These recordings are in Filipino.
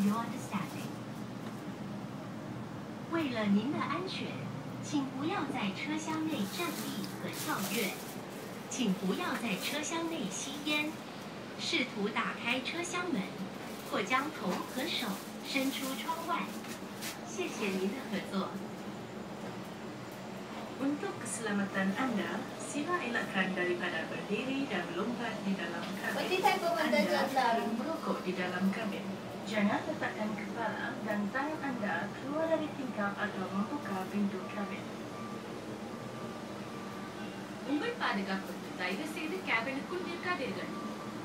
your understanding. 为了您的安全，请不要在车厢内站立和跳跃，请不要在车厢内吸烟，试图打开车厢门，或将头和手伸出窗外。谢谢您的合作。Untuk keselamatan Anda, sila elakkan daripada berdiri dan melompat di dalam kabin. Anda merokok di dalam kabin. Jangan letakkan kepala dan tangan Anda keluar dari tingkap atau membuka pintu kabin. உங்கள் பாதுகாப்புக்கு தயவு செய்து கேபினுக்குள் நிற்காதீர்கள்,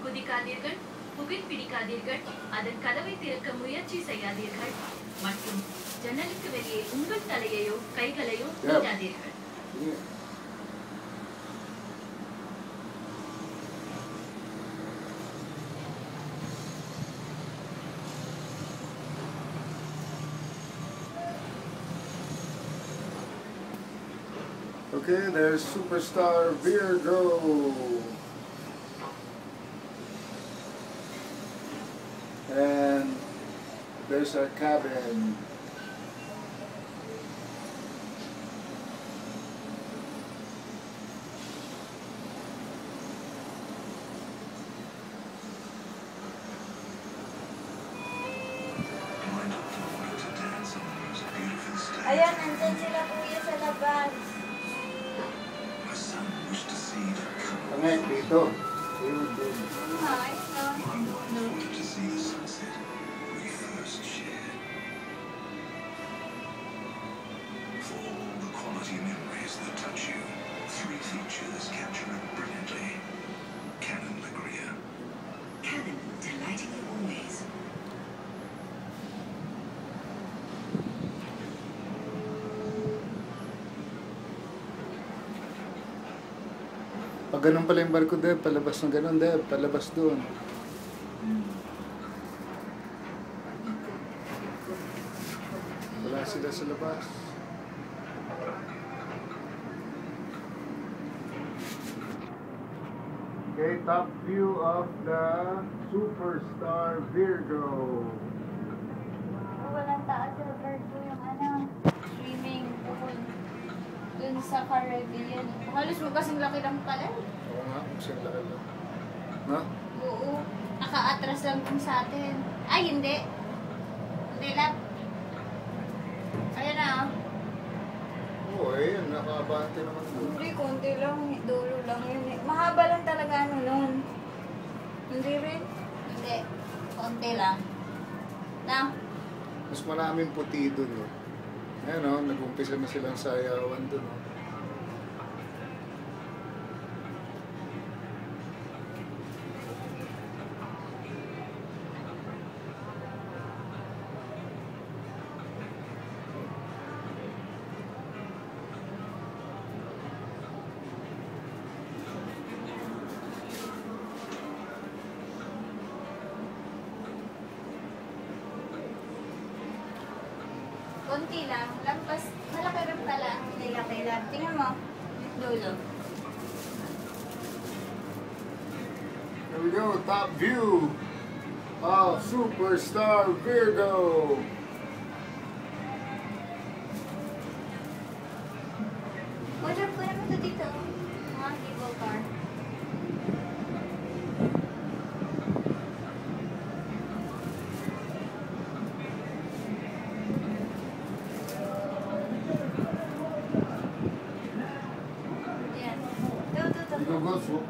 குதிக்காதீர்கள், புகைப்பிடிக்காதீர்கள், அதன் கதவை திறக்க முயற்சி செய்யாதீர்கள் மற்றும் ஜன்னலுக்கு வெளியே உங்கள் தலையையோ கைகளையோ நீட்டாதீர்கள். Okay, there's Superstar Virgo. And there's our cabin. Ayan, nandyan sila kuya sa labas. Pangay, dito. Hi, Canon, delighting you always. Pag ganun pala yung barko, Deb, palabas ng ganun, Deb, palabas doon. Wala sila sa labas. Okay, top view of the Superstar Virgo. walang taas sa Virgo yung swimming pool. Dun sa Caribbean. Halos mo kasing laki lang pala. Oo nga, masing laki lang. No? Oo. Naka-atras lang dun sa atin. Ay, hindi. Hindi lang. Ayan na. Oo, ayun, nakabante naman doon. Hindi, konti lang. Dulo lang yun eh. Mahaba lang talaga nun. Hindi rin. Hindi. Konti lang. Na? Mas maraming puti doon, eh. Ayan o, nag-umpisa na silang sayawan doon. Konti lang. Lampas. Malaki rin pala. Nilaki lang. Tingnan mo. Dulo. Here we go, top view of Superstar Virgo. Order ko naman ito dito. Mga cable car. Yan. Ito. Gugos, oh.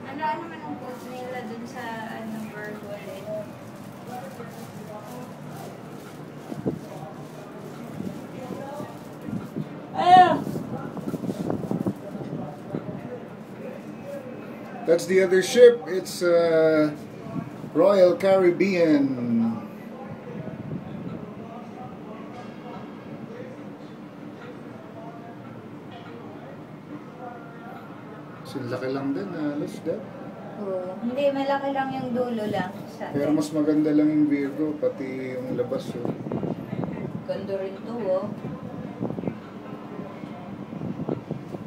Ano naman ang post nila dun sa Virgo ulit? That's the other ship. It's Royal Caribbean. Laki lang din, halos, Deb. Oo. Hindi, malaki lang yung dulo lang. Pero mas maganda lang yung Virgo, pati yung labas. Oh. Ganda rin to, oh.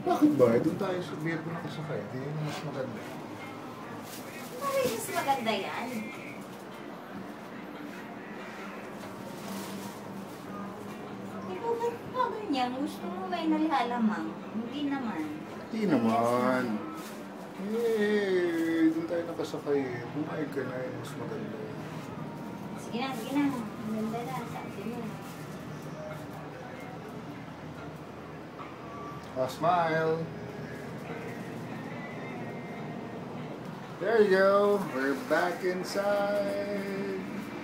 Bakit ba? Doon tayo sa Virgo nakasakay. Hindi yun mas maganda. Bakit mas maganda yan? niya, gusto mo may nalihalamang. Hindi naman. Hindi naman. Eh, doon tayo nakasakay eh. Bumayag ka na eh. Mas maganda. Sige na, sige na. Maganda na, sabi mo. Smile. There you go. We're back inside.